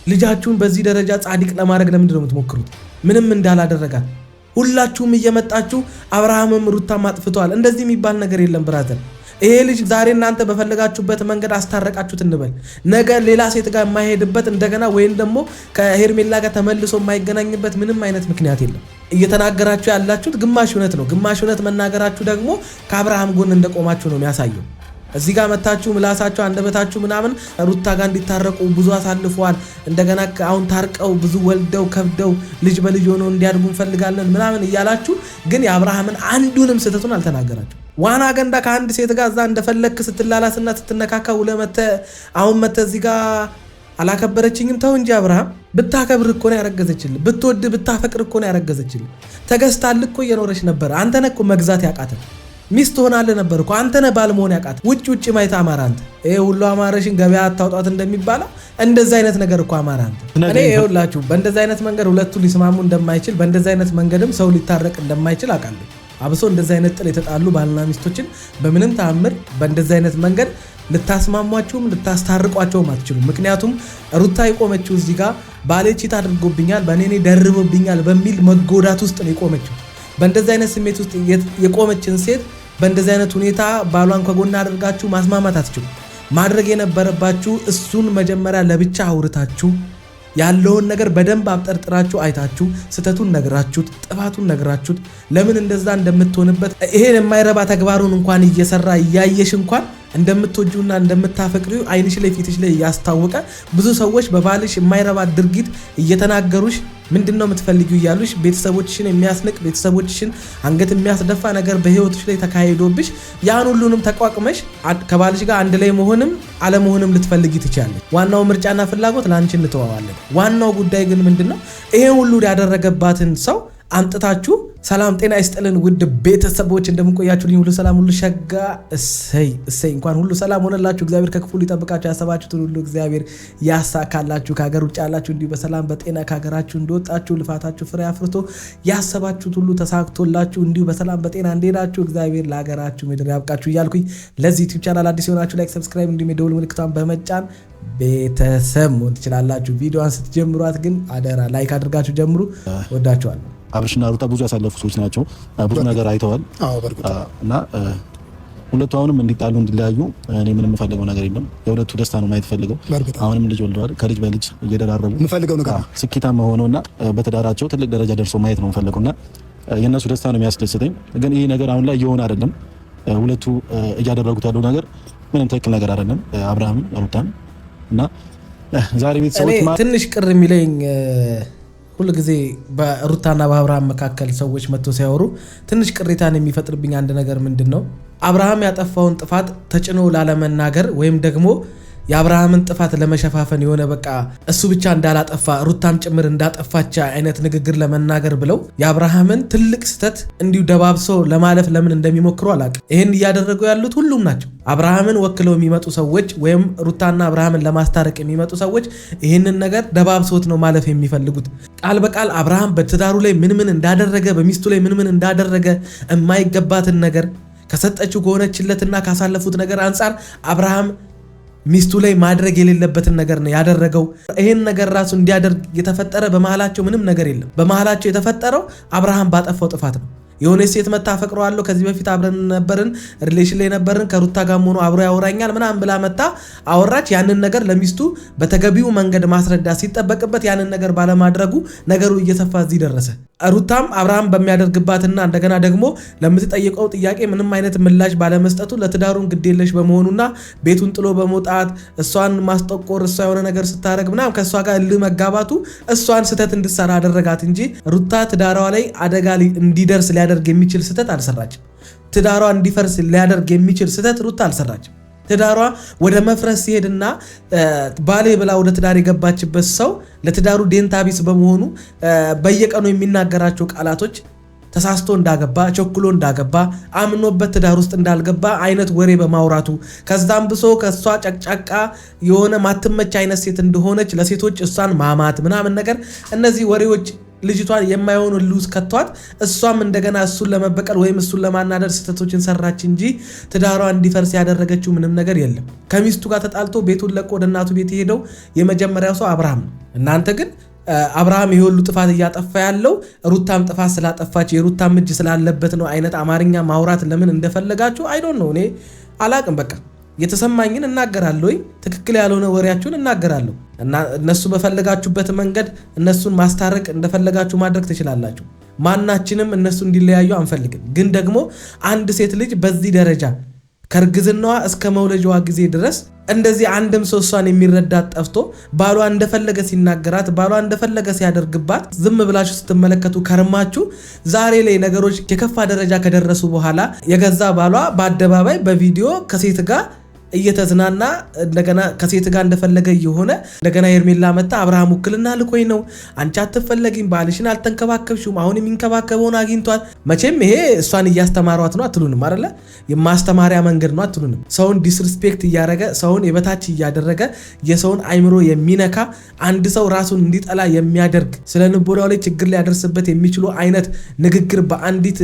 ልጃችሁን በዚህ ደረጃ ጻድቅ ለማድረግ ለምንድን ነው የምትሞክሩት? ምንም እንዳላደረጋት ሁላችሁም እየመጣችሁ አብርሃምም ሩታም አጥፍተዋል እንደዚህ የሚባል ነገር የለም ብራዘር። ይሄ ልጅ ዛሬ እናንተ በፈለጋችሁበት መንገድ አስታረቃችሁት እንበል፣ ነገ ሌላ ሴት ጋር የማይሄድበት እንደገና ወይም ደግሞ ከሄርሜላ ጋር ተመልሶ የማይገናኝበት ምንም አይነት ምክንያት የለም። እየተናገራችሁ ያላችሁት ግማሽ እውነት ነው። ግማሽ እውነት መናገራችሁ ደግሞ ከአብርሃም ጎን እንደቆማችሁ ነው የሚያሳየው። እዚህ ጋር መታችሁ ምላሳችሁ አንደበታችሁ ምናምን ሩታ ጋር እንዲታረቁ ብዙ አሳልፈዋል፣ እንደገና አሁን ታርቀው ብዙ ወልደው ከብደው ልጅ በልጅ ሆነው እንዲያድጉ እንፈልጋለን ምናምን እያላችሁ ግን የአብርሃምን አንዱንም ስህተቱን አልተናገራችሁ። ዋና ገንዳ ከአንድ ሴት ጋር እዛ እንደፈለክ ስትላላስና ስትነካካ ውለህ መተህ አሁን መተህ እዚህ ጋር አላከበረችኝም። ተው እንጂ አብርሃም ብታከብር እኮ ነው ያረገዘችልህ። ብትወድ ብታፈቅር እኮ ነው ያረገዘችልህ። ተገዝታልህ እኮ እየኖረች ነበር። አንተ ነህ እኮ መግዛት ያቃተህ። ሚስት ሆናለህ ነበር እኮ አንተ ነህ ባል መሆን ያቃተህ። ውጭ ማየት አማራ አንተ። ይሄ ሁሉ አማረሽን ገበያ አታውጣት እንደሚባለው እንደዛ አይነት ነገር እኮ አማራ አንተ። እኔ ይኸውላችሁ በእንደዛ አይነት መንገድ ሁለቱ ሊስማሙ እንደማይችል በእንደዛ አይነት መንገድም ሰው ሊታረቅ እንደማይችል አውቃለሁ። አብሶ እንደዛ አይነት ጥል የተጣሉ ባልና ሚስቶችን በምንም ተአምር በእንደዛ አይነት መንገድ ልታስማሟቸውም ልታስታርቋቸውም አትችሉም። ምክንያቱም ሩታ የቆመችው እዚህ ጋር ባሌ ቺት አድርጎብኛል በእኔ ደርቦብኛል በሚል መጎዳት ውስጥ ነው የቆመችው። በእንደዛ አይነት ስሜት ውስጥ የቆመችን ሴት በእንደዚህ አይነት ሁኔታ ባሏን ከጎና አድርጋችሁ ማስማማት አትችሉ። ማድረግ የነበረባችሁ እሱን መጀመሪያ ለብቻ አውርታችሁ ያለውን ነገር በደንብ አብጠርጥራችሁ አይታችሁ ስተቱን ነግራችሁት ጥፋቱን ነግራችሁት ለምን እንደዛ እንደምትሆንበት ይሄን የማይረባ ተግባሩን እንኳን እየሰራ እያየሽ እንኳን እንደምትወጂውና እንደምታፈቅሪው አይንሽ ላይ ፊትሽ ላይ ያስታወቀ ብዙ ሰዎች በባልሽ የማይረባ ድርጊት እየተናገሩሽ ምንድነው የምትፈልጊው እያሉሽ ቤተሰቦችሽን የሚያስንቅ ቤተሰቦችሽን አንገት የሚያስደፋ ነገር በህይወትሽ ላይ ተካሂዶብሽ ያን ሁሉንም ተቋቁመሽ ከባልሽ ጋር አንድ ላይ መሆንም አለመሆንም ልትፈልጊ ትችያለሽ። ዋናው ምርጫና ፍላጎት ላንቺ እንተዋዋለን። ዋናው ጉዳይ ግን ምንድነው ይሄን ሁሉ ያደረገባትን ሰው አንጥታችሁ ሰላም ጤና ይስጥልን ውድ ቤተሰቦች እንደምንቆያችሁልኝ ሁሉ ሰላም ሁሉ ሸጋ እሰይ እንኳን ሁሉ ሰላም ሆነላችሁ። እግዚአብሔር ከክፉ ሊጠብቃችሁ ያሰባችሁትን ሁሉ እግዚአብሔር ያሳካላችሁ። ከሀገር ውጭ ያላችሁ እንዲሁ በሰላም በጤና ከሀገራችሁ እንደወጣችሁ ልፋታችሁ ፍሬ አፍርቶ ያሰባችሁት ሁሉ ተሳክቶላችሁ እንዲሁ በሰላም በጤና እንደሄዳችሁ እግዚአብሔር ለሀገራችሁ ምድር ያብቃችሁ እያልኩኝ ለዚህ ዩቲዩብ ቻናል አዲስ የሆናችሁ ላይክ ሰብስክራይብ እንዲሁም የደውል ምልክቷን በመጫን ቤተሰብ መሆን ትችላላችሁ። ቪዲዮዋን ስትጀምሯት ግን አደራ ላይክ አድርጋችሁ ጀምሩ። ወዳችኋለሁ። አብርሽና ሩታ ብዙ ያሳለፉ ሰዎች ናቸው። ብዙ ነገር አይተዋል እና ሁለቱ አሁንም እንዲጣሉ እንዲለያዩ እኔ ምንም የምፈልገው ነገር የለም። የሁለቱ ደስታ ነው ማየት ፈልገው። አሁንም ልጅ ወልደዋል። ከልጅ በልጅ እየደራረቡ የምፈልገው ነገር ስኬታማ ሆነውና በተዳራቸው ትልቅ ደረጃ ደርሶ ማየት ነው የምፈልገውና የነሱ ደስታ ነው የሚያስደስተኝ። ግን ይሄ ነገር አሁን ላይ እየሆነ አይደለም። ሁለቱ እያደረጉት ያለው ነገር ምንም ትክክል ነገር አይደለም። አብርሃም ሩታን እና ዛሬ ቤተሰቦች ትንሽ ቅር የሚለኝ ሁሉ ጊዜ በሩታና በአብርሃም መካከል ሰዎች መጥቶ ሲያወሩ ትንሽ ቅሬታን የሚፈጥርብኝ አንድ ነገር ምንድነው አብርሃም ያጠፋውን ጥፋት ተጭኖ ላለመናገር ወይም ደግሞ የአብርሃምን ጥፋት ለመሸፋፈን የሆነ በቃ እሱ ብቻ እንዳላጠፋ ሩታም ጭምር እንዳጠፋች አይነት ንግግር ለመናገር ብለው የአብርሃምን ትልቅ ስተት እንዲሁ ደባብሶ ለማለፍ ለምን እንደሚሞክሩ አላውቅም። ይሄን እያደረጉ ያሉት ሁሉም ናቸው። አብርሃምን ወክለው የሚመጡ ሰዎች ወይም ሩታና አብርሃምን ለማስታረቅ የሚመጡ ሰዎች ይሄንን ነገር ደባብሶት ነው ማለፍ የሚፈልጉት። ቃል በቃል አብርሃም በትዳሩ ላይ ምን እንዳደረገ በሚስቱ ላይ ምን እንዳደረገ የማይገባትን ነገር ከሰጠችው ከሆነችለትና ካሳለፉት ነገር አንጻር አብርሃም ሚስቱ ላይ ማድረግ የሌለበትን ነገር ነው ያደረገው። ይሄን ነገር ራሱ እንዲያደርግ የተፈጠረ በመሃላቸው ምንም ነገር የለም። በመሃላቸው የተፈጠረው አብርሃም ባጠፋው ጥፋት ነው። የሆነ ሴት መታ አፈቅረዋለሁ ከዚህ በፊት አብረን ነበርን ሪሌሽን ላይ ነበርን ከሩታ ጋር ሆኖ አብሮ ያወራኛል ምናምን ብላ መታ አወራች። ያንን ነገር ለሚስቱ በተገቢው መንገድ ማስረዳት ሲጠበቅበት ያንን ነገር ባለማድረጉ ነገሩ እየሰፋ እዚህ ደረሰ። ሩታም አብርሃም በሚያደርግባትና እንደገና ደግሞ ለምትጠይቀው ጥያቄ ምንም አይነት ምላሽ ባለመስጠቱ ለትዳሩን ግዴለሽ በመሆኑና ቤቱን ጥሎ በመውጣት እሷን ማስጠቆር እሷ የሆነ ነገር ስታደርግ ምናምን ከእሷ ጋር እልህ መጋባቱ እሷን ስተት እንድትሰራ አደረጋት እንጂ ሩታ ትዳሯ ላይ አደጋ እንዲደርስ ሊያደርግ የሚችል ስተት አልሰራችም። ትዳሯ እንዲፈርስ ሊያደርግ የሚችል ስተት ሩታ አልሰራችም። ትዳሯ ወደ መፍረስ ሲሄድና ባሌ ብላ ወደ ትዳር የገባችበት ሰው ለትዳሩ ዴንታቢስ በመሆኑ በየቀኑ የሚናገራቸው ቃላቶች ተሳስቶ እንዳገባ ቸኩሎ እንዳገባ አምኖበት ትዳር ውስጥ እንዳልገባ አይነት ወሬ በማውራቱ ከዛም ብሶ ከሷ ጨቅጫቃ የሆነ ማትመች አይነት ሴት እንደሆነች ለሴቶች እሷን ማማት ምናምን ነገር እነዚህ ወሬዎች ልጅቷን የማይሆን ሉዝ ከተዋት እሷም እንደገና እሱን ለመበቀል ወይም እሱን ለማናደር ስህተቶችን ሰራች እንጂ ትዳሯ እንዲፈርስ ያደረገችው ምንም ነገር የለም። ከሚስቱ ጋር ተጣልቶ ቤቱን ለቆ ወደ እናቱ ቤት ሄደው የመጀመሪያው ሰው አብርሃም ነው። እናንተ ግን አብርሃም ይሁሉ ጥፋት እያጠፋ ያለው ሩታም ጥፋት ስላጠፋች የሩታም እጅ ስላለበት ነው አይነት አማርኛ ማውራት ለምን እንደፈለጋችሁ አይ ዶንት ኖ። እኔ አላቅም። በቃ የተሰማኝን እናገራለሁ፣ ትክክል ያልሆነ ወሬያችሁን እናገራለሁ። እና እነሱ በፈለጋችሁበት መንገድ እነሱን ማስታረቅ እንደፈለጋችሁ ማድረግ ትችላላችሁ። ማናችንም እነሱ እንዲለያዩ አንፈልግም። ግን ደግሞ አንድ ሴት ልጅ በዚህ ደረጃ ከርግዝናዋ እስከ መውለጃዋ ጊዜ ድረስ እንደዚህ አንድም ሰው እሷን የሚረዳት ጠፍቶ ባሏ እንደፈለገ ሲናገራት ባሏ እንደፈለገ ሲያደርግባት ዝም ብላችሁ ስትመለከቱ ከርማችሁ ዛሬ ላይ ነገሮች የከፋ ደረጃ ከደረሱ በኋላ የገዛ ባሏ በአደባባይ በቪዲዮ ከሴት ጋር እየተዝናና እንደገና ከሴት ጋር እንደፈለገ እየሆነ እንደገና ሄርሜላ መጣ አብርሃም ውክልና ልኮኝ ነው አንቺ አትፈለጊም ባልሽን አልተንከባከብሽም አሁን የሚንከባከበውን አግኝቷል። መቼም ይሄ እሷን እያስተማሯት ነው አትሉንም አይደለ? የማስተማሪያ መንገድ ነው አትሉንም? ሰውን ዲስሪስፔክት እያደረገ ሰውን የበታች እያደረገ የሰውን አይምሮ የሚነካ አንድ ሰው ራሱን እንዲጠላ የሚያደርግ ስለ ልቦናው ላይ ችግር ሊያደርስበት የሚችሉ አይነት ንግግር በአንዲት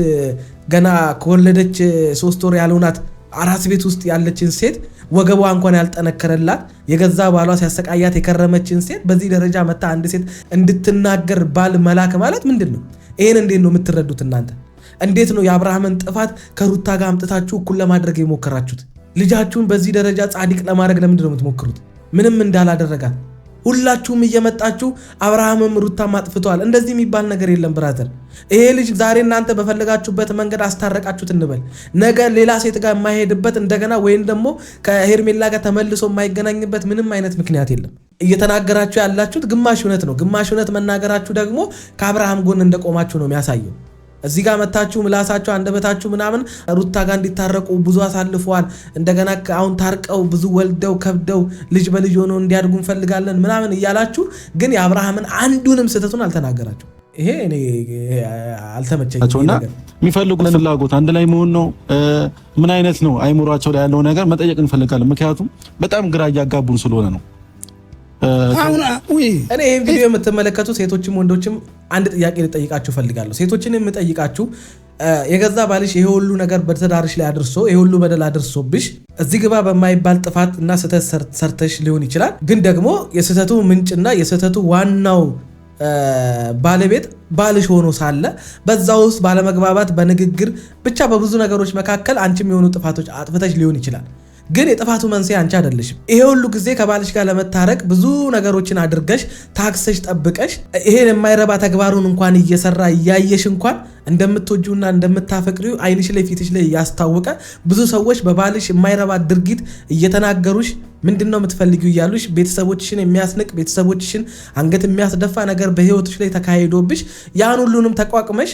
ገና ከወለደች 3 ወር ያልሆናት አራስ ቤት ውስጥ ያለችን ሴት ወገቧ እንኳን ያልጠነከረላት የገዛ ባሏ ሲያሰቃያት የከረመችን ሴት በዚህ ደረጃ መታ አንድ ሴት እንድትናገር ባል መላክ ማለት ምንድነው? ይሄን እንዴት ነው የምትረዱት እናንተ? እንዴት ነው የአብርሃምን ጥፋት ከሩታ ጋር አምጥታችሁ እኩል ለማድረግ የሞከራችሁት? ልጃችሁን በዚህ ደረጃ ጻድቅ ለማድረግ ለምንድን ነው የምትሞክሩት? ምንም እንዳላደረጋት ሁላችሁም እየመጣችሁ አብርሃምም ሩታም አጥፍተዋል እንደዚህ የሚባል ነገር የለም ብራዘር። ይሄ ልጅ ዛሬ እናንተ በፈለጋችሁበት መንገድ አስታረቃችሁት እንበል፣ ነገ ሌላ ሴት ጋር የማይሄድበት እንደገና ወይም ደግሞ ከሄርሜላ ጋር ተመልሶ የማይገናኝበት ምንም አይነት ምክንያት የለም። እየተናገራችሁ ያላችሁት ግማሽ እውነት ነው። ግማሽ እውነት መናገራችሁ ደግሞ ከአብርሃም ጎን እንደቆማችሁ ነው የሚያሳየው። እዚህ ጋር መታችሁ ምላሳችሁ አንደበታችሁ ምናምን ሩታ ጋር እንዲታረቁ ብዙ አሳልፈዋል፣ እንደገና አሁን ታርቀው ብዙ ወልደው ከብደው ልጅ በልጅ ሆነው እንዲያድጉ እንፈልጋለን ምናምን እያላችሁ ግን የአብርሃምን አንዱንም ስህተቱን አልተናገራችሁ። ይሄ እኔ አልተመቸኝም። የሚፈልጉት ፍላጎት አንድ ላይ መሆን ነው። ምን አይነት ነው አይምሯቸው ላይ ያለው ነገር መጠየቅ እንፈልጋለን። ምክንያቱም በጣም ግራ እያጋቡን ስለሆነ ነው። እኔ ይሄን ቪዲዮ የምትመለከቱ ሴቶችም ወንዶችም አንድ ጥያቄ ልጠይቃችሁ ፈልጋለሁ። ሴቶችን የምጠይቃችሁ የገዛ ባልሽ ይሄ ሁሉ ነገር በትዳርሽ ላይ አድርሶ ይሄ ሁሉ በደል አድርሶብሽ እዚህ ግባ በማይባል ጥፋት እና ስህተት ሰርተሽ ሊሆን ይችላል። ግን ደግሞ የስህተቱ ምንጭና የስህተቱ ዋናው ባለቤት ባልሽ ሆኖ ሳለ በዛ ውስጥ ባለመግባባት በንግግር ብቻ በብዙ ነገሮች መካከል አንቺም የሆኑ ጥፋቶች አጥፍተሽ ሊሆን ይችላል። ግን የጥፋቱ መንስኤ አንቺ አይደለሽም። ይሄ ሁሉ ጊዜ ከባልሽ ጋር ለመታረቅ ብዙ ነገሮችን አድርገሽ ታክሰሽ ጠብቀሽ ይሄን የማይረባ ተግባሩን እንኳን እየሰራ እያየሽ እንኳን እንደምትወጂውና እንደምታፈቅሪው አይንሽ ላይ ፊትሽ ላይ ያስታወቀ ብዙ ሰዎች በባልሽ የማይረባ ድርጊት እየተናገሩሽ ምንድነው የምትፈልጊው እያሉሽ ቤተሰቦችሽን የሚያስንቅ ቤተሰቦችሽን አንገት የሚያስደፋ ነገር በህይወትሽ ላይ ተካሂዶብሽ ያን ሁሉንም ተቋቁመሽ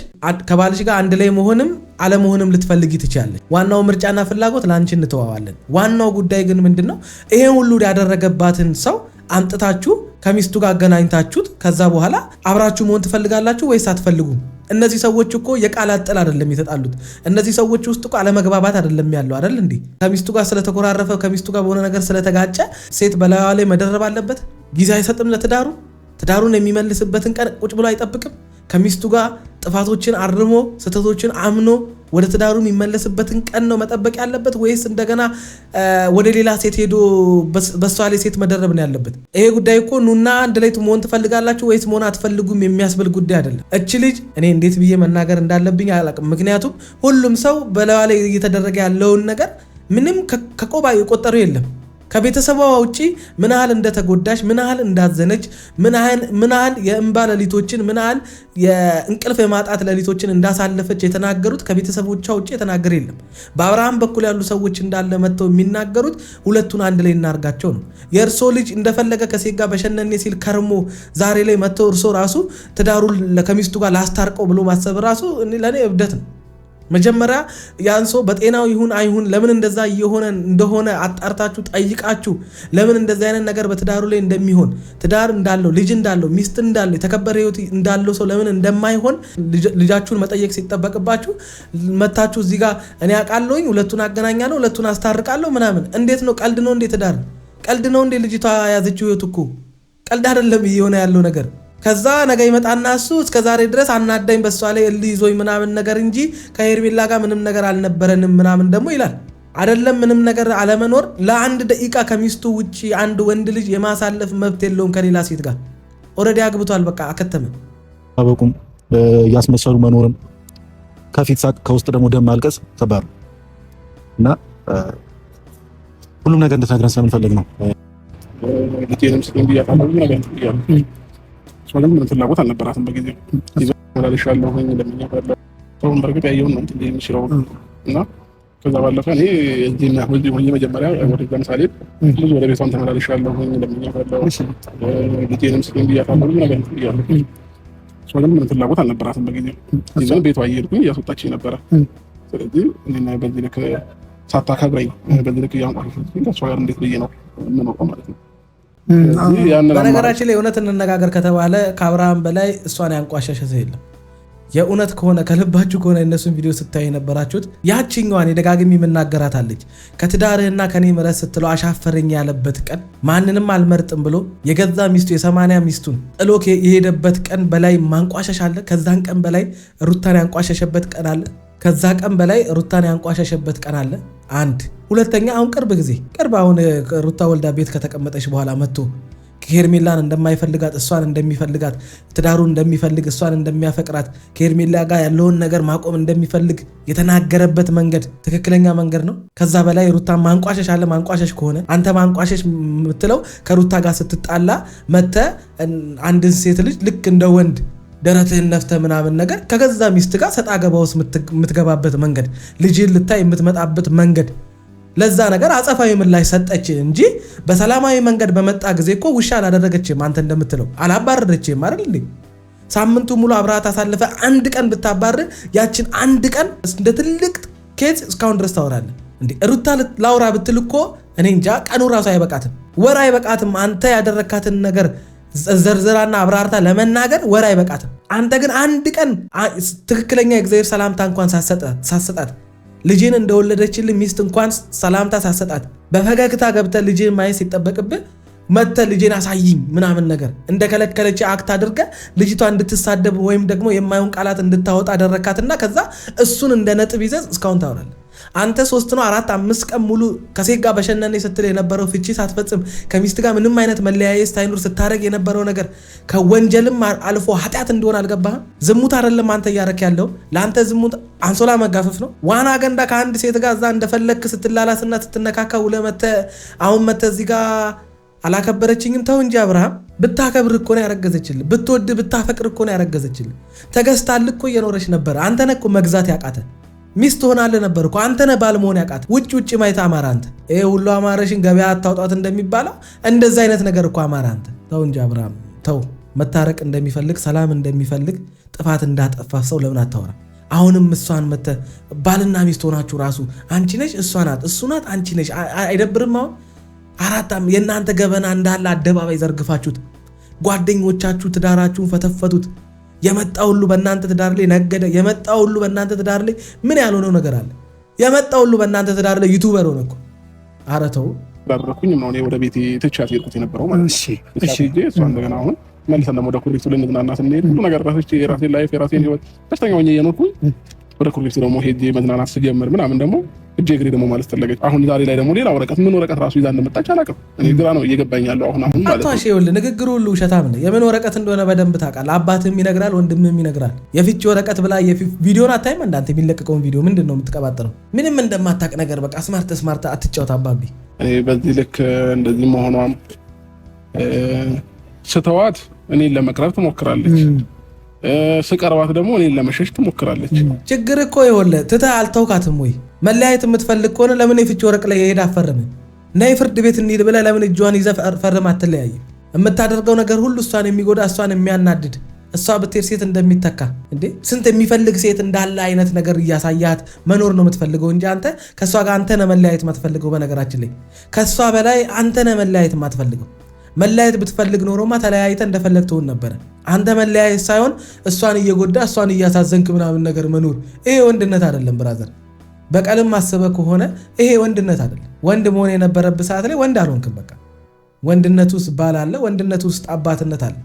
ከባልሽ ጋር አንድ ላይ መሆንም አለመሆንም ልትፈልጊ ትችያለሽ። ዋናው ምርጫና ፍላጎት ላንቺ እንተዋዋለን። ዋናው ጉዳይ ግን ምንድነው ይሄን ሁሉ ያደረገባትን ሰው አምጥታችሁ ከሚስቱ ጋር አገናኝታችሁት ከዛ በኋላ አብራችሁ መሆን ትፈልጋላችሁ ወይስ አትፈልጉም? እነዚህ ሰዎች እኮ የቃላት ጥል አይደለም የተጣሉት። እነዚህ ሰዎች ውስጥ እኮ አለመግባባት አይደለም ያለው አይደል እንዴ? ከሚስቱ ጋር ስለተኮራረፈ ከሚስቱ ጋር በሆነ ነገር ስለተጋጨ ሴት በላዩ ላይ መደረብ አለበት? ጊዜ አይሰጥም ለትዳሩ? ትዳሩን የሚመልስበትን ቀን ቁጭ ብሎ አይጠብቅም? ከሚስቱ ጋር ጥፋቶችን አርሞ ስህተቶችን አምኖ ወደ ትዳሩ የሚመለስበትን ቀን ነው መጠበቅ ያለበት ወይስ እንደገና ወደ ሌላ ሴት ሄዶ በሷ ላይ ሴት መደረብ ነው ያለበት? ይሄ ጉዳይ እኮ ኑና አንድ ላይ መሆን ትፈልጋላችሁ ወይስ መሆን አትፈልጉም የሚያስብል ጉዳይ አይደለም። እቺ ልጅ እኔ እንዴት ብዬ መናገር እንዳለብኝ አላውቅም። ምክንያቱም ሁሉም ሰው በላዋ ላይ እየተደረገ ያለውን ነገር ምንም ከቆባ የቆጠሩ የለም። ከቤተሰቧ ውጪ ምን ያህል እንደተጎዳሽ፣ ምን ያህል እንዳዘነች፣ ምን ያህል የእንባ ሌሊቶችን፣ ምን ያህል የእንቅልፍ የማጣት ሌሊቶችን እንዳሳለፈች የተናገሩት ከቤተሰቦቿ ውጪ የተናገረ የለም። በአብርሃም በኩል ያሉ ሰዎች እንዳለ መጥተው የሚናገሩት ሁለቱን አንድ ላይ እናርጋቸው ነው። የእርሶ ልጅ እንደፈለገ ከሴት ጋር በሸነኔ ሲል ከርሞ ዛሬ ላይ መጥተው እርሶ ራሱ ትዳሩን ከሚስቱ ጋር ላስታርቀው ብሎ ማሰብ ራሱ ለኔ እብደት ነው። መጀመሪያ ያን ሰው በጤናው ይሁን አይሁን ለምን እንደዛ እንደሆነ አጣርታችሁ ጠይቃችሁ ለምን እንደዚህ አይነት ነገር በትዳሩ ላይ እንደሚሆን ትዳር እንዳለው ልጅ እንዳለው ሚስት እንዳለው የተከበረ ህይወት እንዳለው ሰው ለምን እንደማይሆን ልጃችሁን መጠየቅ ሲጠበቅባችሁ መታችሁ እዚህ ጋር እኔ አውቃለሁኝ ሁለቱን አገናኛለሁ ሁለቱን አስታርቃለሁ ምናምን። እንዴት ነው? ቀልድ ነው እንዴ? ትዳር ቀልድ ነው እንዴ? ልጅቷ ያዘችው ህይወት እኮ ቀልድ አይደለም እየሆነ ያለው ነገር። ከዛ ነገ ይመጣና እሱ እስከዛሬ ድረስ አናዳኝ በሷ ላይ እልይዞኝ ምናምን ነገር እንጂ ከሄርሜላ ጋር ምንም ነገር አልነበረንም ምናምን ደግሞ ይላል። አይደለም ምንም ነገር አለመኖር ለአንድ ደቂቃ ከሚስቱ ውጪ አንድ ወንድ ልጅ የማሳለፍ መብት የለውም ከሌላ ሴት ጋር። ኦሬዲ አግብቷል፣ በቃ አከተመ። አበቁም ያስመሰሉ መኖርም ከፊት ሳቅ ከውስጥ ደግሞ ደም ማልቀስ ከባድ እና ሁሉም ነገር እንድትነግረን ስለምንፈልግ ነው። ልጄንም ስለም ብያታለሁ ነገር ይያል ሶለም ምን ፍላጎት አልነበራትም በጊዜው ይዘላልሻለሁ ወይ እንደምኛፈለው ሰውን በርግጥ ያየውን ነው እንዴ የሚሽረው እና ከዛ ባለፈ እኔ እዚህና ወዲህ ሆኜ መጀመሪያ ወደ ለምሳሌ ብዙ ወደ ቤቷን ተመላልሻለሁ ወይ እንደምኛፈለው ልጄንም ስለም ብያታለሁ ነገር ይያል ሶለም ምን ፍላጎት አልነበራትም በጊዜው ይዘን ቤቷ እየሄድኩኝ እያስወጣችኝ ነበረ። ስለዚህ እኔና በዚህ ልክ ሳታከብረኝ በዚህ ልክ እያንቋሸሽኝ ከእሷ ጋር እንዴት ብዬ ነው የምኖረው ማለት ነው። በነገራችን ላይ እውነት እንነጋገር ከተባለ ከአብርሃም በላይ እሷን ያንቋሸሸ ሰው የለም። የእውነት ከሆነ ከልባችሁ ከሆነ እነሱን ቪዲዮ ስታይ የነበራችሁት ያቺኛዋን የደጋግሚ የምናገራት አለች። ከትዳርህና ከኔ ምረት ስትለው አሻፈረኝ ያለበት ቀን ማንንም አልመርጥም ብሎ የገዛ ሚስቱ የ80 ሚስቱን ጥሎ የሄደበት ቀን በላይ ማንቋሸሽ አለ። ከዛን ቀን በላይ ሩታን ያንቋሸሸበት ቀን አለ። ከዛ ቀን በላይ ሩታን ያንቋሸሸበት ቀን አለ። አንድ ሁለተኛ አሁን ቅርብ አሁን ሩታ ወልዳ ቤት ከተቀመጠች በኋላ መጥቶ ከሄርሜላን እንደማይፈልጋት እሷን እንደሚፈልጋት ትዳሩን እንደሚፈልግ እሷን እንደሚያፈቅራት ከሄርሜላ ጋር ያለውን ነገር ማቆም እንደሚፈልግ የተናገረበት መንገድ ትክክለኛ መንገድ ነው። ከዛ በላይ ሩታን ማንቋሸሽ አለ። ማንቋሸሽ ከሆነ አንተ ማንቋሸሽ የምትለው ከሩታ ጋር ስትጣላ መተ አንድን ሴት ልጅ ልክ እንደ ወንድ ደረትህን ነፍተህ ምናምን ነገር ከገዛ ሚስት ጋር ሰጣ ገባ ውስጥ የምትገባበት መንገድ ልጅህን ልታይ የምትመጣበት መንገድ ለዛ ነገር አጸፋዊ ምላሽ ሰጠች እንጂ በሰላማዊ መንገድ በመጣ ጊዜ እኮ ውሻ አላደረገችም። አንተ እንደምትለው አላባረረችም አይደል እንዴ? ሳምንቱ ሙሉ አብራት አሳልፈ አንድ ቀን ብታባር ያችን አንድ ቀን እንደ ትልቅ ኬዝ እስካሁን ድረስ ታወራለህ እንዴ? ሩታ ላውራ ብትል እኮ እኔ እንጃ ቀኑ ራሱ አይበቃትም፣ ወር አይበቃትም። አንተ ያደረካትን ነገር ዘርዘራና አብራርታ ለመናገር ወር አይበቃትም። አንተ ግን አንድ ቀን ትክክለኛ የእግዚአብሔር ሰላምታ እንኳን ሳሰጣት ልጅን እንደወለደችልህ ሚስት እንኳን ሰላምታ ሳሰጣት በፈገግታ ገብተህ ልጅን ማየት ሲጠበቅብህ መተህ ልጅን አሳይኝ ምናምን ነገር እንደከለከለች አክት አድርገህ ልጅቷ እንድትሳደብ ወይም ደግሞ የማይሆን ቃላት እንድታወጣ አደረካትና ከዛ እሱን እንደ ነጥብ ይዘህ እስካሁን ታወራለህ። አንተ 3 ነው 4 5 ቀን ሙሉ ከሴት ጋር በሸነኔ ስትል የነበረው ፍቺ ሳትፈጽም ከሚስት ጋር ምንም አይነት መለያየት ሳይኖር ስታረግ የነበረው ነገር ከወንጀልም አልፎ ኃጢአት እንደሆነ አልገባህም? ዝሙት አይደለም አንተ እያረክ ያለው። ለአንተ ዝሙት አንሶላ መጋፈፍ ነው። ዋና ገንዳ ከአንድ ሴት ጋር እዛ እንደፈለክ ስትላላስና ስትነካካ ውለህ መተህ አሁን መተህ እዚህ ጋር አላከበረችኝም። ተው እንጂ አብርሃም፣ ብታከብር እኮ ነው ያረገዘችልህ። ብትወድ ብታፈቅር እኮ ነው ያረገዘችልህ። ተገዝታልህ እኮ እየኖረች ነበር። አንተ ነህ እኮ መግዛት ያቃተ። ሚስት ሆናለህ ነበር እኮ አንተ ነህ ባል መሆን ያቃተ። ውጭ ማየት አማራ አንተ። ይሄ ሁሉ አማረሽን ገበያ አታውጣት እንደሚባለው እንደዛ አይነት ነገር እኮ አማራ አንተ። ተው እንጂ አብርሃም ተው። መታረቅ እንደሚፈልግ ሰላም እንደሚፈልግ ጥፋት እንዳጠፋ ሰው ለምን አታወራ? አሁንም እሷን መተህ ባልና ሚስት ሆናችሁ ራሱ አንቺ ነሽ እሷ ናት እሱ ናት አንቺ ነሽ አይደብርም? አሁን አራታም የእናንተ ገበና እንዳለ አደባባይ ዘርግፋችሁት ጓደኞቻችሁ ትዳራችሁን ፈተፈቱት። የመጣ ሁሉ በእናንተ ትዳር ላይ ነገደ። የመጣ ሁሉ በእናንተ ትዳር ላይ ምን ያልሆነው ነገር አለ? የመጣ ሁሉ በእናንተ ትዳር ላይ ዩቲዩበር ሆነ እኮ። ኧረ ተው። ባደረኩኝም ነው እኔ ወደ ቤቴ ትቻት ሄድኩት የነበረው ማለት ነው። እሺ እሷ እንደገና አሁን መልሰን ደግሞ ወደ ኩሪፍቱ ልንዝናና ስንሄድ ሁሉ ነገር ራስቼ የራሴን ላይፍ የራሴን ህይወት ደስተኛ ሆኜ እየኖርኩኝ ወደ ኩሪፍቱ ደግሞ ሄጄ መዝናናት ስጀምር ምናምን ደግሞ እጄ እግሬ ደግሞ ማለት ፈለገች። አሁን ዛሬ ላይ ደግሞ ሌላ ወረቀት ምን ወረቀት ራሱ ይዛ እንደመጣች አላውቅም። እኔ ግራ ነው እየገባኝ ያለው አሁን ማለት ነው። አቷሽ ይኸውልህ ንግግሩ ሁሉ ውሸታም ነው። የምን ወረቀት እንደሆነ በደንብ ታውቃለህ። አባትህም ይነግራል፣ ወንድምህም ይነግራል። የፍቺ ወረቀት ብላ ቪዲዮን አታይም? እንዳንተ የሚለቀቀውን ቪዲዮ ምንድን ነው የምትቀባጥረው? ምንም እንደማታውቅ ነገር በቃ ስማርት አትጫወት አባቢ። እኔ በዚህ ልክ እንደዚህ መሆኗም ስተዋት እኔን ለመቅረብ ትሞክራለች፣ ስቀርባት ደግሞ እኔን ለመሸሽ ትሞክራለች። ችግር እኮ ይኸውልህ ትተህ አልተውካትም ወይ? መለያየት የምትፈልግ ከሆነ ለምን የፍቺ ወረቀት ላይ የሄድ አፈርም እና የፍርድ ቤት እንሂድ ብለህ ለምን እጇን ይዘህ ፈርም አትለያይም? የምታደርገው ነገር ሁሉ እሷን የሚጎዳ እሷን የሚያናድድ እሷ ብትሄድ ሴት እንደሚተካ እንዴ ስንት የሚፈልግ ሴት እንዳለ አይነት ነገር እያሳያት መኖር ነው የምትፈልገው እንጂ አንተ ከእሷ ጋር አንተ ነህ መለያየት የማትፈልገው። በነገራችን ላይ ከእሷ በላይ አንተ ነህ መለያየት የማትፈልገው። መለያየት ብትፈልግ ኖሮማ ተለያይተ እንደፈለግ ትሆን ነበረ። አንተ መለያየት ሳይሆን እሷን እየጎዳ እሷን እያሳዘንክ ምናምን ነገር መኖር ይሄ ወንድነት አይደለም ብራዘር። በቀልም ማሰበ ከሆነ ይሄ ወንድነት አይደለም። ወንድ መሆን የነበረብህ ሰዓት ላይ ወንድ አልሆንክም። በቃ ወንድነት ውስጥ ባል አለ፣ ወንድነት ውስጥ አባትነት አለ።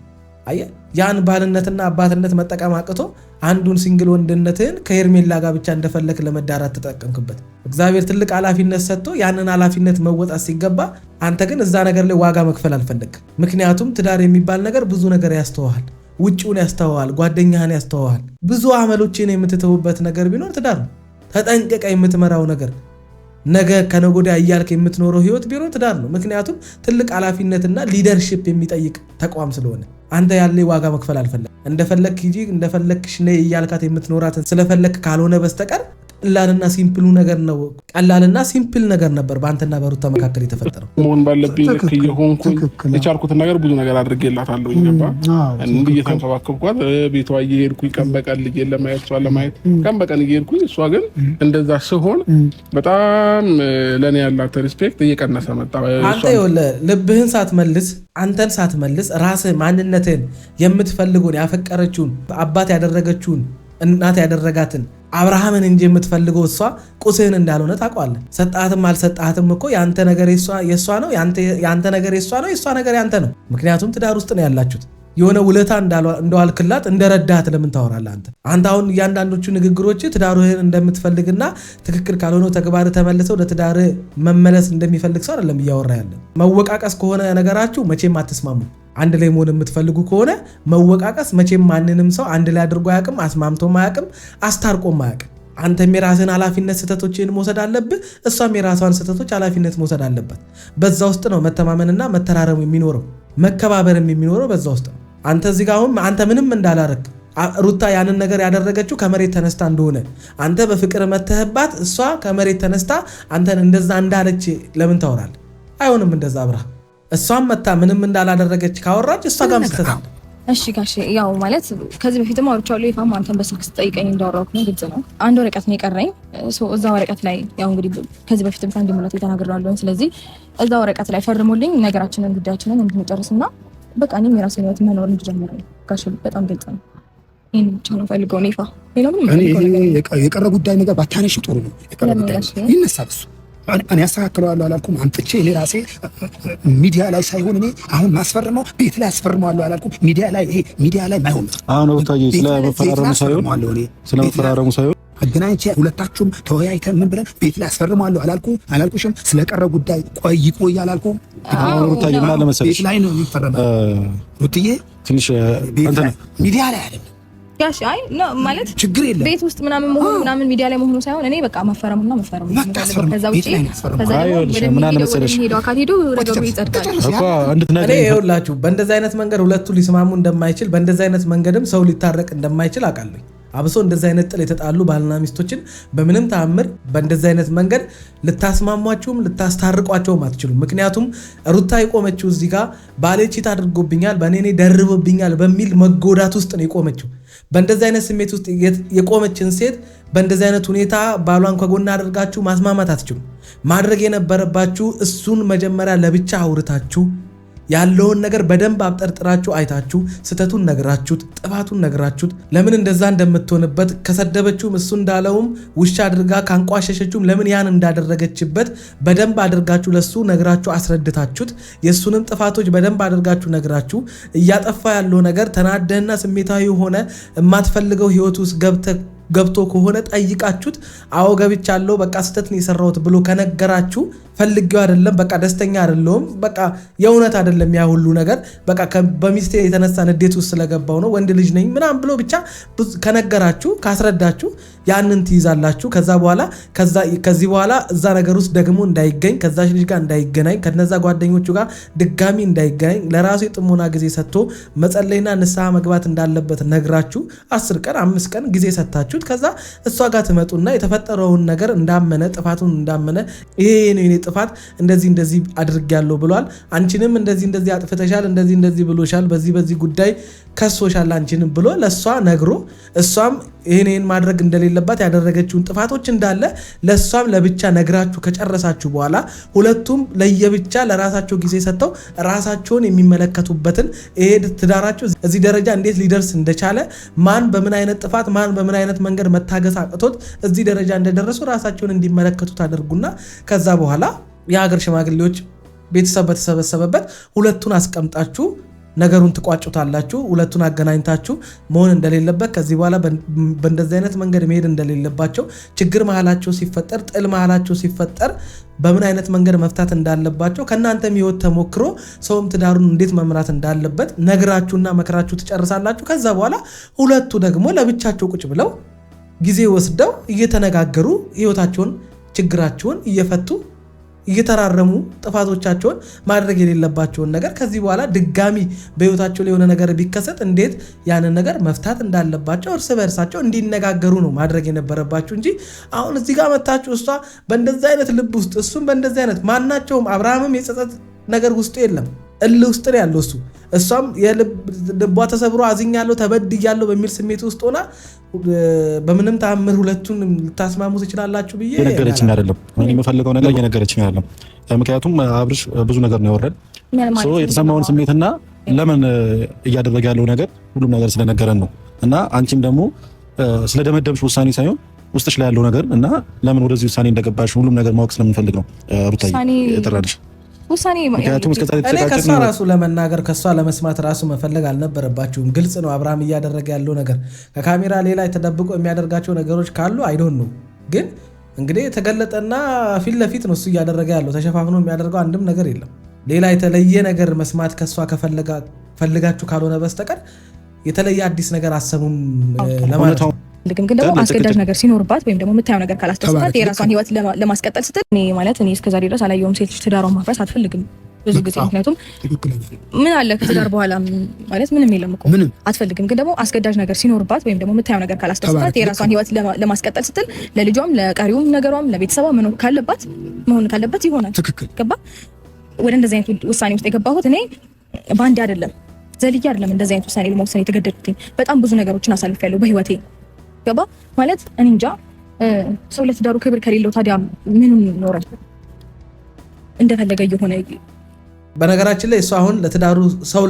አየ ያን ባልነትና አባትነት መጠቀም አቅቶ አንዱን ሲንግል ወንድነትን ከሄርሜላ ጋር ብቻ እንደፈለክ ለመዳራት ተጠቀምክበት። እግዚአብሔር ትልቅ ኃላፊነት ሰጥቶ ያንን ኃላፊነት መወጣት ሲገባ አንተ ግን እዛ ነገር ላይ ዋጋ መክፈል አልፈለክ። ምክንያቱም ትዳር የሚባል ነገር ብዙ ነገር ያስተዋል፣ ውጪውን ያስተዋል፣ ጓደኛህን ያስተዋል። ብዙ አመሎችን የምትተውበት ነገር ቢኖር ትዳር ነው። ተጠንቀቀ የምትመራው ነገር ነገ ከነጎዳ እያልክ የምትኖረው ህይወት ቢኖር ትዳር ነው። ምክንያቱም ትልቅ ኃላፊነትና ሊደርሺፕ የሚጠይቅ ተቋም ስለሆነ አንተ ያለ ዋጋ መክፈል አልፈለክ። እንደፈለክ ሂጂ እንደፈለክሽ ነይ እያልካት የምትኖራትን ስለፈለክ ካልሆነ በስተቀር ቀላልና ሲምፕል ነገር ነው። ቀላልና ሲምፕል ነገር ነበር በአንተና በሩታ መካከል የተፈጠረው። መሆን ባለብኝ ልክ እየሆንኩኝ የቻልኩትን ነገር ብዙ ነገር አድርጌላታለሁ። ይገባ እንዴ እየተንከባከብኳት ቤቷ እየሄድኩኝ ቀን በቀን ልጄ ለማየት እሷ ለማየት ቀን በቀን እየሄድኩኝ እሷ ግን እንደዛ ሲሆን በጣም ለኔ ያላት ሪስፔክት እየቀነሰ መጣ። አንተ ልብህን ሳትመልስ አንተን ሳትመልስ ራስህ ማንነትን የምትፈልገውን ያፈቀረችውን አባት ያደረገችውን እናት ያደረጋትን አብርሃምን እንጂ የምትፈልገው እሷ ቁስህን እንዳልሆነ ታውቃለህ። ሰጣህትም አልሰጣህትም እኮ ያንተ ነገር የሷ ነው፣ ያንተ ነገር የሷ ነው፣ የሷ ነገር ያንተ ነው። ምክንያቱም ትዳር ውስጥ ነው ያላችሁት። የሆነ ውለታ እንደዋልክላት እንደረዳት ለምን ታወራለህ? አንተ አሁን እያንዳንዶቹ ንግግሮች ትዳርህን እንደምትፈልግና ትክክል ካልሆነው ተግባር ተመልሰው ለትዳር መመለስ እንደሚፈልግ ሰው አይደለም እያወራ ያለ። መወቃቀስ ከሆነ ነገራችሁ መቼም አትስማሙ። አንድ ላይ መሆን የምትፈልጉ ከሆነ መወቃቀስ መቼም ማንንም ሰው አንድ ላይ አድርጎ አያውቅም፣ አስማምቶም አያውቅም፣ አስታርቆም አያውቅም። አንተም የራስህን ኃላፊነት ስህተቶችን መውሰድ አለብህ፣ እሷም የራሷን ስህተቶች ኃላፊነት መውሰድ አለባት። በዛ ውስጥ ነው መተማመንና መተራረም የሚኖረው፣ መከባበርም የሚኖረው በዛ ውስጥ ነው። አንተ እዚህ ጋር አሁን አንተ ምንም እንዳላረክ ሩታ ያንን ነገር ያደረገችው ከመሬት ተነስታ እንደሆነ አንተ በፍቅር መተህባት እሷ ከመሬት ተነስታ አንተን እንደዛ እንዳለች ለምን ታወራለህ? አይሆንም እንደዛ አብራ እሷም መታ ምንም እንዳላደረገች ካወራች እሷ ጋር መስተታል። እሺ ጋሼ ያው ማለት ከዚህ በፊትም አውርቻለሁ። ይፋም አንተን በስልክ ስጠይቀኝ እንዳወራሁት ነው። ግልጽ ነው። አንድ ወረቀት ነው የቀረኝ። እዛ ወረቀት ላይ ያው እንግዲህ ከዚህ በፊትም ከአንድ ሙላት ተናግሬያለሁ። ስለዚህ እዛ ወረቀት ላይ ፈርሙልኝ ነገራችንን ጉዳያችንን እንድንጨርስና በቃ እኔም የራሴን ህይወት መኖር እንድጀምር ነው። ጋሼ በጣም ግልጽ ነው። ይሄን ብቻ ነው ፈልገው ነው ይፋ። የቀረ ጉዳይ ነገር ባታነሽ ጥሩ ነው። የቀረ ጉዳይ ይነሳል እሱ እኔ አስተካክለዋለሁ አላልኩም። አንጥቼ እኔ ራሴ ሚዲያ ላይ ሳይሆን እኔ አሁን ማስፈርመው ቤት ላይ አስፈርመዋለሁ አላልኩም። ሚዲያ ላይ ማይሆን አሁን ወጣዬ ስለመፈራረሙ ሳይሆን አገናኝቼ ሁለታችሁም ተወያይተን ምን ብለን ቤት ላይ አስፈርመዋለሁ አላልኩሽም። ስለቀረ ጉዳይ ቆይ አላልኩም። አሁን ወጣዬ ምን አለ መሰለሽ ቤት ላይ ነው የሚፈረመው። ሩትዬ ትንሽ ሚዲያ ላይ አይደለም ጋሽ አይ ነው ማለት ችግር የለም። ቤት ውስጥ ምናምን ሚዲያ ላይ መሆኑ ሳይሆን እኔ በቃ መፈረም ከዛ ውጪ ምን አለ መሰለሽ ሄዶ አካል ሄዶ ነገሩ ይጸድቃል እኮ እንድትነግሪ ይኸውላችሁ በእንደዚህ አይነት መንገድ ሁለቱ ሊስማሙ እንደማይችል በእንደዚህ አይነት መንገድም ሰው ሊታረቅ እንደማይችል አውቃለሁ። አብሶ እንደዚህ አይነት ጥል የተጣሉ ባልና ሚስቶችን በምንም ተአምር በእንደዚህ አይነት መንገድ ልታስማሟቸውም ልታስታርቋቸውም አትችሉም። ምክንያቱም ሩታ የቆመችው እዚህ ጋር ባሌ ቺት አድርጎብኛል በእኔ ደርቦብኛል በሚል መጎዳት ውስጥ ነው የቆመችው። በእንደዚህ አይነት ስሜት ውስጥ የቆመችን ሴት በእንደዚህ አይነት ሁኔታ ባሏን ከጎና አድርጋችሁ ማስማማት አትችሉም። ማድረግ የነበረባችሁ እሱን መጀመሪያ ለብቻ አውርታችሁ ያለውን ነገር በደንብ አብጠርጥራችሁ አይታችሁ ስተቱን ነግራችሁት ጥፋቱን ነግራችሁት ለምን እንደዛ እንደምትሆንበት ከሰደበችውም እሱ እንዳለውም ውሻ አድርጋ ካንቋሸሸችውም ለምን ያን እንዳደረገችበት በደንብ አድርጋችሁ ለሱ ነግራችሁ አስረድታችሁት የሱንም ጥፋቶች በደንብ አድርጋችሁ ነግራችሁ እያጠፋ ያለው ነገር ተናደህና ስሜታዊ ሆነ የማትፈልገው ህይወት ውስጥ ገብቶ ከሆነ ጠይቃችሁት አዎ ገብቻለሁ በቃ ስተትን የሰራሁት ብሎ ከነገራችሁ ፈልጌው አይደለም በቃ ደስተኛ አይደለም በቃ የእውነት አይደለም ያ ሁሉ ነገር በቃ በሚስቴ የተነሳ ንዴት ውስጥ ስለገባው ነው ወንድ ልጅ ነኝ ምናምን ብሎ ብቻ ከነገራችሁ ካስረዳችሁ ያንን ትይዛላችሁ። ከዚህ በኋላ እዛ ነገር ውስጥ ደግሞ እንዳይገኝ ከዛች ልጅ ጋር እንዳይገናኝ ከነዛ ጓደኞቹ ጋር ድጋሚ እንዳይገናኝ ለራሱ የጥሞና ጊዜ ሰጥቶ መጸለይና ንስሐ መግባት እንዳለበት ነግራችሁ 10 ቀን 5 ቀን ጊዜ ሰጥታችሁ ከዛ እሷ ጋር ትመጡና የተፈጠረውን ነገር እንዳመነ ጥፋቱን እንዳመነ ይሄ ነው የኔ ጥፋት እንደዚህ አድርጌያለሁ ብሏል አንቺንም እንደዚህ አጥፍተሻል እንደዚህ ብሎሻል በዚህ ጉዳይ ከሶሻል አንቺንም ብሎ ለሷ ነግሮ እሷም ይሄን ማድረግ እንደሌለባት ያደረገችውን ጥፋቶች እንዳለ ለሷም ለብቻ ነግራችሁ ከጨረሳችሁ በኋላ ሁለቱም ለየብቻ ለራሳቸው ጊዜ ሰጥተው ራሳቸውን የሚመለከቱበትን ይሄ ትዳራቸው እዚህ ደረጃ እንዴት ሊደርስ እንደቻለ ማን በምን አይነት ጥፋት ማን በምን አይነት መንገድ መታገስ አቅቶት እዚህ ደረጃ እንደደረሱ ራሳቸውን እንዲመለከቱ ታደርጉና ከዛ በኋላ የሀገር ሽማግሌዎች ቤተሰብ በተሰበሰበበት ሁለቱን አስቀምጣችሁ ነገሩን ትቋጩታላችሁ። ሁለቱን አገናኝታችሁ መሆን እንደሌለበት ከዚህ በኋላ በእንደዚህ አይነት መንገድ መሄድ እንደሌለባቸው ችግር መሀላቸው ሲፈጠር ጥል መሀላቸው ሲፈጠር በምን አይነት መንገድ መፍታት እንዳለባቸው ከእናንተም ህይወት ተሞክሮ ሰውም ትዳሩን እንዴት መምራት እንዳለበት ነግራችሁና መከራችሁ ትጨርሳላችሁ። ከዛ በኋላ ሁለቱ ደግሞ ለብቻቸው ቁጭ ብለው ጊዜ ወስደው እየተነጋገሩ ህይወታቸውን ችግራቸውን እየፈቱ እየተራረሙ ጥፋቶቻቸውን ማድረግ የሌለባቸውን ነገር ከዚህ በኋላ ድጋሚ በህይወታቸው ላይ የሆነ ነገር ቢከሰት እንዴት ያንን ነገር መፍታት እንዳለባቸው እርስ በእርሳቸው እንዲነጋገሩ ነው ማድረግ የነበረባችሁ እንጂ አሁን እዚህ ጋር መታችሁ እሷ በእንደዚህ አይነት ልብ ውስጥ እሱም በእንደዚህ አይነት ማናቸውም አብርሃምም የጸጸት ነገር ውስጡ የለም እልህ ውስጥ ነው ያለው እሷም ልቧ ተሰብሮ አዝኛለሁ ተበድያለሁ በሚል ስሜት ውስጥ ሆና በምንም ተአምር ሁለቱን ልታስማሙ ትችላላችሁ ብዬ የነገረችኝ አይደለም። እኔ የምፈልገው ነገር የነገረችኝ አይደለም። ምክንያቱም አብርሽ ብዙ ነገር ነው ያወራል። የተሰማውን ስሜትና ለምን እያደረገ ያለው ነገር ሁሉም ነገር ስለነገረን ነው እና አንቺም ደግሞ ስለደመደምሽ ውሳኔ ሳይሆን ውስጥሽ ላይ ያለው ነገር እና ለምን ወደዚህ ውሳኔ እንደገባሽ ሁሉም ነገር ማወቅ ስለምንፈልግ ነው ሩታዬ የተራደሽ ውሳኔ ከሷ ራሱ ለመናገር ከሷ ለመስማት ራሱ መፈለግ አልነበረባችሁም። ግልጽ ነው አብርሃም እያደረገ ያለው ነገር። ከካሜራ ሌላ የተደብቆ የሚያደርጋቸው ነገሮች ካሉ አይዶን ነው። ግን እንግዲህ የተገለጠና ፊት ለፊት ነው እሱ እያደረገ ያለው። ተሸፋፍኖ የሚያደርገው አንድም ነገር የለም። ሌላ የተለየ ነገር መስማት ከሷ ከፈልጋችሁ ካልሆነ በስተቀር የተለየ አዲስ ነገር አሰሙም ለማለት ነው። ግን ደግሞ አስገዳጅ ነገር ሲኖርባት ወይም ደግሞ የምታየው ነገር ካላስደሰታት የራሷን ህይወት ለማስቀጠል ስትል እኔ እስከዛሬ ድረስ አላየሁም ሴት ልጅ ትዳሯን ማፍረስ አትፈልግም ብዙ ጊዜ። ምክንያቱም ምን አለ ከትዳር በኋላ ማለት ምንም የለም እኮ አትፈልግም። ግን ደግሞ አስገዳጅ ነገር ሲኖርባት ወይም ደግሞ የምታየው ነገር ካላስደሰታት የራሷን ህይወት ለማስቀጠል ስትል ለልጇም ለቀሪውም ነገሯም ለቤተሰቧ መሆን ካለበት ይሆናል። ገባ? ወደ እንደዚህ አይነት ውሳኔ ውስጥ የገባሁት እኔ ባንዴ አይደለም ዘልዬ አይደለም እንደዚህ አይነት ውሳኔ ለመወሰን የተገደድኩት። በጣም ብዙ ነገሮችን አሳልፌያለሁ በህይወቴ። ገባ ማለት እኔ እንጃ። ሰው ለትዳሩ ክብር ከሌለው ታዲያ ምን ኖረ? እንደፈለገ የሆነ በነገራችን ላይ እሱ አሁን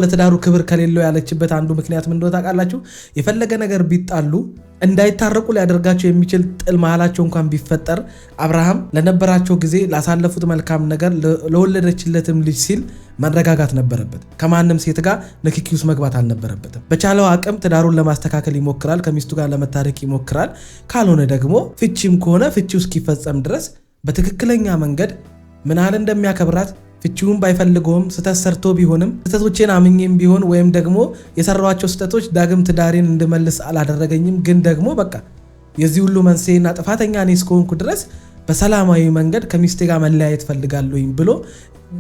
ለትዳሩ ክብር ከሌለው ያለችበት አንዱ ምክንያት ምን እንደሆነ ታውቃላችሁ? የፈለገ ነገር ቢጣሉ እንዳይታረቁ ሊያደርጋቸው የሚችል ጥል መሃላቸው እንኳን ቢፈጠር አብርሃም ለነበራቸው ጊዜ ላሳለፉት መልካም ነገር ለወለደችለትም ልጅ ሲል መረጋጋት ነበረበት። ከማንም ሴት ጋር ንክኪ ውስጥ መግባት አልነበረበትም። በቻለው አቅም ትዳሩን ለማስተካከል ይሞክራል፣ ከሚስቱ ጋር ለመታረቅ ይሞክራል። ካልሆነ ደግሞ ፍቺም ከሆነ ፍቺው እስኪፈጸም ድረስ በትክክለኛ መንገድ ምን ያህል እንደሚያከብራት ፍቺውን ባይፈልገውም ስተት ሰርቶ ቢሆንም ስተቶቼን አምኜም ቢሆን ወይም ደግሞ የሰራዋቸው ስተቶች ዳግም ትዳሬን እንድመልስ አላደረገኝም፣ ግን ደግሞ በቃ የዚህ ሁሉ መንስኤና ጥፋተኛ እኔ እስከሆንኩ ድረስ በሰላማዊ መንገድ ከሚስቴ ጋር መለያየት ፈልጋለሁኝ ብሎ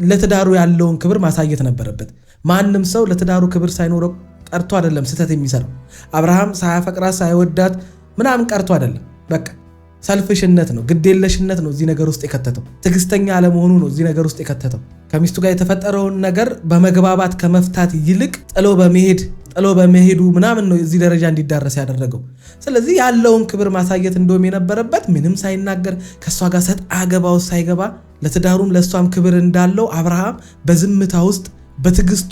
ለትዳሩ ያለውን ክብር ማሳየት ነበረበት። ማንም ሰው ለትዳሩ ክብር ሳይኖረው ቀርቶ አይደለም ስተት የሚሰራው። አብርሃም ሳያፈቅራት ሳይወዳት ምናምን ቀርቶ አይደለም። በቃ ሰልፍሽነት ነው፣ ግዴለሽነት ነው እዚህ ነገር ውስጥ የከተተው። ትዕግስተኛ አለመሆኑ ነው እዚህ ነገር ውስጥ የከተተው። ከሚስቱ ጋር የተፈጠረውን ነገር በመግባባት ከመፍታት ይልቅ ጥሎ በመሄዱ ምናምን ነው እዚህ ደረጃ እንዲዳረስ ያደረገው። ስለዚህ ያለውን ክብር ማሳየት እንደውም የነበረበት ምንም ሳይናገር ከእሷ ጋር ሰጥ አገባው ሳይገባ ለትዳሩም ለእሷም ክብር እንዳለው አብርሃም በዝምታ ውስጥ በትዕግስት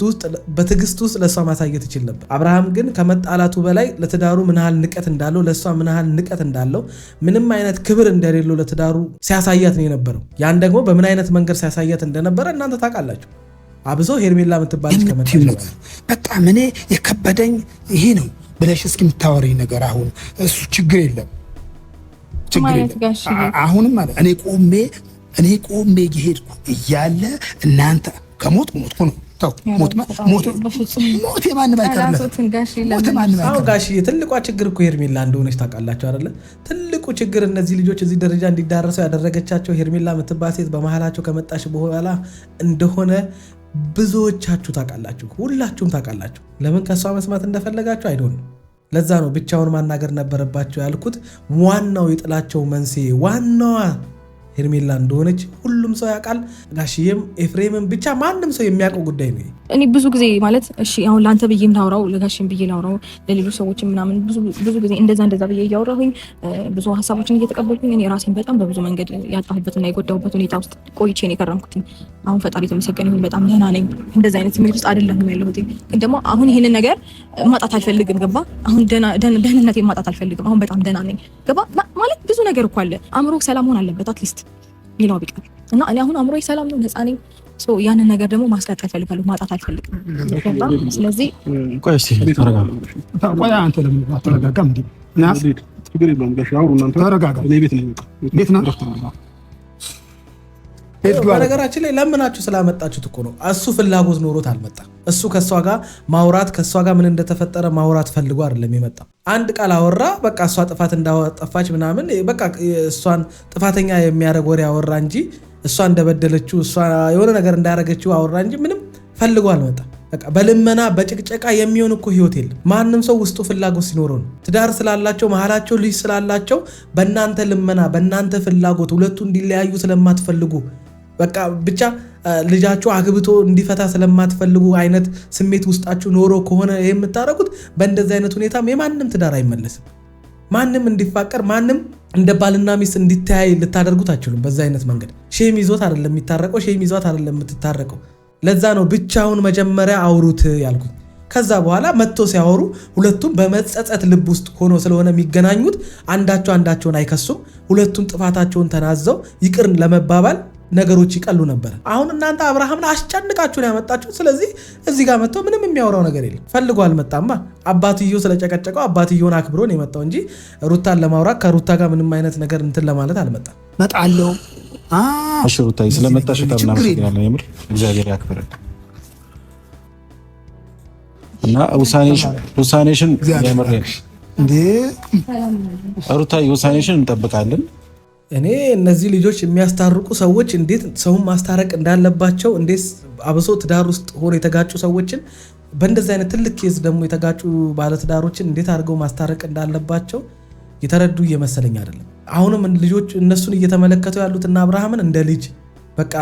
ውስጥ ለእሷ ማሳየት ይችል ነበር። አብርሃም ግን ከመጣላቱ በላይ ለትዳሩ ምን ያህል ንቀት እንዳለው ለእሷ ምን ያህል ንቀት እንዳለው ምንም አይነት ክብር እንደሌለው ለትዳሩ ሲያሳያት ነው የነበረው። ያን ደግሞ በምን አይነት መንገድ ሲያሳያት እንደነበረ እናንተ ታውቃላችሁ። አብሶ ሄርሜላ የምትባለች ከመጣች በጣም እኔ የከበደኝ ይሄ ነው ብለሽ እስኪ የምታወሪኝ ነገር አሁን እሱ ችግር የለም አሁንም ማለት እኔ ቆሜ እየሄድኩ እያለ እናንተ ከሞት ነው ሞት የማንም አይቀርም። ጋሽዬ ትልቋ ችግር እኮ ሄርሜላ እንደሆነች ታውቃላችሁ አይደለ? ትልቁ ችግር እነዚህ ልጆች እዚህ ደረጃ እንዲዳረሰው ያደረገቻቸው ሄርሜላ የምትባል ሴት በመሀላቸው ከመጣች በኋላ እንደሆነ ብዙዎቻችሁ ታውቃላችሁ፣ ሁላችሁም ታውቃላችሁ። ለምን ከሷ መስማት እንደፈለጋችሁ አይዶን። ለዛ ነው ብቻውን ማናገር ነበረባቸው ያልኩት። ዋናው የጥላቸው መንስኤ ዋናዋ ሄርሜላ እንደሆነች ሁሉም ሰው ያውቃል። ጋሽዬም ኤፍሬምም ብቻ ማንም ሰው የሚያውቀው ጉዳይ ነው። እኔ ብዙ ጊዜ ማለት እሺ አሁን ለአንተ ብዬም ላውራው ለጋሽም ብዬ ላውራው ለሌሎች ሰዎች ምናምን ብዙ ጊዜ እንደዛ ብዬ እያወራሁኝ ብዙ ሀሳቦችን እየተቀበልኩኝ እኔ ራሴን በጣም በብዙ መንገድ ያጣሁበትና የጎዳሁበት ሁኔታ ውስጥ ቆይቼ ነው የከረምኩት። አሁን ፈጣሪ የተመሰገነ ይሁን በጣም ደህና ነኝ። እንደዚህ አይነት ስሜት ውስጥ አይደለሁም ያለሁት። ግን ደግሞ አሁን ይሄንን ነገር ማጣት አልፈልግም። ገባ? አሁን ደህንነቴን ማጣት አልፈልግም። አሁን በጣም ደህና ነኝ። ገባ? ማለት ብዙ ነገር እኮ አለ። አእምሮ ሰላም መሆን አለበት አትሊስት ሌላው ቢቀር እና እኔ አሁን አእምሮዬ ሰላም ነው፣ ነፃ ነኝ። ያንን ነገር ደግሞ ማስቀጠል ፈልጋለሁ፣ ማጣት አልፈልግም። ስለዚህ ቆይ እስኪ ቆይ አንተ ለምን አትረጋጋም እንዴ? ናስ ችግር የለውም ጋሽ አውሩ እናንተ ተረጋጋ። እኔ ቤት ነኝ። ቤት ነው በነገራችን ላይ ለምናችሁ ስላመጣችሁት እኮ ነው። እሱ ፍላጎት ኖሮት አልመጣም። እሱ ከሷ ጋር ማውራት ከሷ ጋር ምን እንደተፈጠረ ማውራት ፈልጎ አይደለም የመጣው። አንድ ቃል አወራ፣ በቃ እሷ ጥፋት እንዳጠፋች ምናምን በቃ እሷን ጥፋተኛ የሚያደርግ ወሬ አወራ እንጂ እሷ እንደበደለችው እሷ የሆነ ነገር እንዳደረገችው አወራ እንጂ ምንም ፈልጎ አልመጣም። በቃ በልመና በጭቅጨቃ የሚሆን እኮ ህይወት የለም። ማንም ሰው ውስጡ ፍላጎት ሲኖረው ነው። ትዳር ስላላቸው መሀላቸው ልጅ ስላላቸው በእናንተ ልመና በእናንተ ፍላጎት ሁለቱ እንዲለያዩ ስለማትፈልጉ በቃ ብቻ ልጃችሁ አግብቶ እንዲፈታ ስለማትፈልጉ አይነት ስሜት ውስጣችሁ ኖሮ ከሆነ የምታረጉት በእንደዚህ አይነት ሁኔታም የማንም ትዳር አይመለስም። ማንም እንዲፋቀር ማንም እንደ ባልና ሚስት እንዲተያይ ልታደርጉት አትችሉም። በዛ አይነት መንገድ ሼም ይዞት አይደለም የሚታረቀው፣ ሼም ይዞት አይደለም የምትታረቀው። ለዛ ነው ብቻውን መጀመሪያ አውሩት ያልኩት። ከዛ በኋላ መጥቶ ሲያወሩ ሁለቱም በመጸጸት ልብ ውስጥ ሆኖ ስለሆነ የሚገናኙት አንዳቸውን አይከሱም። ሁለቱም ጥፋታቸውን ተናዘው ይቅር ለመባባል ነገሮች ይቀሉ ነበር። አሁን እናንተ አብርሃምን አስጨንቃችሁ ነው ያመጣችሁ። ስለዚህ እዚህ ጋር መጥቶ ምንም የሚያወራው ነገር የለም። ፈልጎ አልመጣማ። አባትየው ስለጨቀጨቀው አባትየውን አክብሮ ነው የመጣው እንጂ ሩታን ለማውራት ከሩታ ጋር ምንም አይነት ነገር እንትን ለማለት አልመጣም። መጣለው እሺ ሩታዬ ስለመጣሽ በጣም እናመሰግናለን። የምር እግዚአብሔር ያክብረን እና ውሳኔሽን የምር እንዴ ሩታዬ ውሳኔሽን እንጠብቃለን። እኔ እነዚህ ልጆች የሚያስታርቁ ሰዎች እንዴት ሰውን ማስታረቅ እንዳለባቸው እንዴት አብሶ ትዳር ውስጥ ሆኖ የተጋጩ ሰዎችን በእንደዚህ አይነት ትልቅ ኬዝ ደግሞ የተጋጩ ባለትዳሮችን እንዴት አድርገው ማስታረቅ እንዳለባቸው የተረዱ እየመሰለኝ አይደለም። አሁንም ልጆች እነሱን እየተመለከቱ ያሉትና አብርሃምን እንደ ልጅ በቃ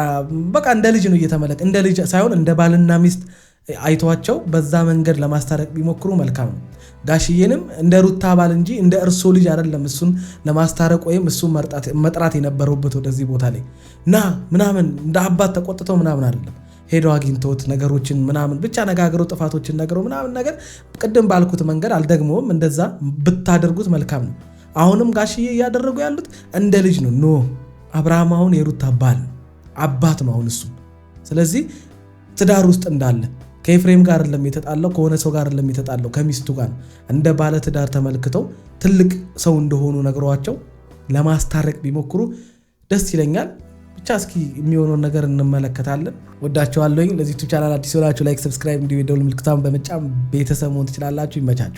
እንደ ልጅ ነው እየተመለከ እንደ ልጅ ሳይሆን እንደ ባልና ሚስት አይቷቸው በዛ መንገድ ለማስታረቅ ቢሞክሩ መልካም ነው። ጋሽዬንም እንደ ሩታ ባል እንጂ እንደ እርሶ ልጅ አይደለም እሱን ለማስታረቅ ወይም እሱን መጥራት የነበረውበት ወደዚህ ቦታ ላይ ና ምናምን እንደ አባት ተቆጥተው ምናምን አይደለም። ሄደው አግኝተውት ነገሮችን ምናምን ብቻ ነጋግረው ጥፋቶችን ነገረው ምናምን ነገር ቅድም ባልኩት መንገድ አልደግመውም። እንደዛ ብታደርጉት መልካም ነው። አሁንም ጋሽዬ እያደረጉ ያሉት እንደ ልጅ ነው። ኖ አብርሃም አሁን የሩታ ባል አባት ነው አሁን እሱ። ስለዚህ ትዳር ውስጥ እንዳለ ከኤፍሬም ጋር አይደለም የተጣለው፣ ከሆነ ሰው ጋር አይደለም የተጣለው፣ ከሚስቱ ጋር እንደ ባለ ትዳር ተመልክተው ትልቅ ሰው እንደሆኑ ነግሯቸው ለማስታረቅ ቢሞክሩ ደስ ይለኛል። ብቻ እስኪ የሚሆነውን ነገር እንመለከታለን። ወዳቸዋለሁኝ። ለዚህ ዩቲዩብ ቻናል አዲስ ሆናችሁ ላይክ፣ ሰብስክራይብ እንዲሁ የደወል ምልክቱን በመጫን ቤተሰብ መሆን ትችላላችሁ። ይመቻችሁ።